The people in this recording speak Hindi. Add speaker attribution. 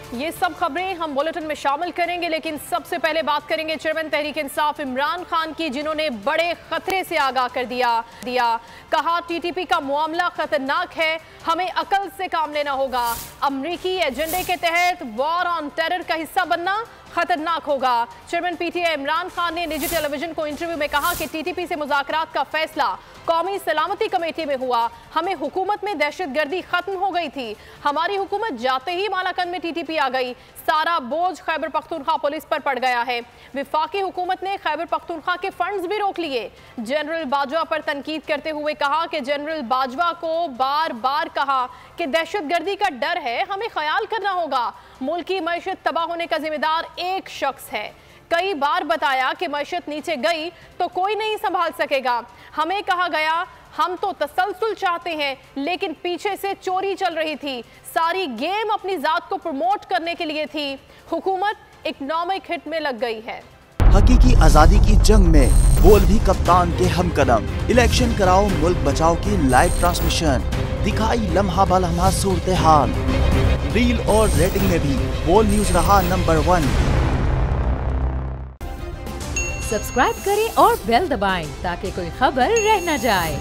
Speaker 1: ये सब खबरें हम बुलेटिन में शामिल करेंगे, लेकिन सबसे पहले बात करेंगे चेयरमैन तहरीक इंसाफ इमरान खान की, जिन्होंने बड़े खतरे से आगाह कर दिया। कहा टीटीपी का मामला खतरनाक है, हमें अकल से काम लेना होगा। अमरीकी एजेंडे के तहत वॉर ऑन टेरर का हिस्सा बनना खतरनाक होगा। चेयरमैन पीटीआई इमरान खान ने निजी टेलीविजन को इंटरव्यू में कहा कि टीटीपी से मुज़ाकरात का फैसला कौमी सलामती कमेटी में हुआ। हमें हुकूमत में दहशतगर्दी खत्म हो गई थी। हमारी हुकूमत जाते ही मालाकंद में टीटीपी आ गई। सारा बोझ खैबर पख्तूनख्वा पुलिस पर पड़ गया है। विफाकी हुकूमत ने खैबर पख्तूनख्वा के फंड्स भी रोक लिए। जनरल बाजवा पर तनकीद करते हुए कहा कि जनरल बाजवा को बार बार कहा कि दहशतगर्दी का डर है, हमें ख्याल करना होगा। मुल्क की मईशत तबाह होने का जिम्मेदार एक शख्स है। कई बार बताया कि मईशत नीचे गई तो कोई नहीं संभाल सकेगा। हमें कहा गया हम तो तसलसल चाहते हैं, लेकिन पीछे से चोरी चल रही थी। सारी गेम अपनी जात को प्रमोट करने के लिए थी। हुकूमत इकोनॉमिक हिट में लग गई है।
Speaker 2: हकीकी आजादी की जंग में बोल भी कप्तान के हमकदम। इलेक्शन कराओ मुल्क बचाओ की लाइव ट्रांसमिशन दिखाई लम्हा बलम्हा सूरत हाल। रील और रेटिंग में भी बोल न्यूज रहा नंबर 1।
Speaker 3: सब्सक्राइब करें और बेल दबाएं ताकि कोई खबर रह न जाए।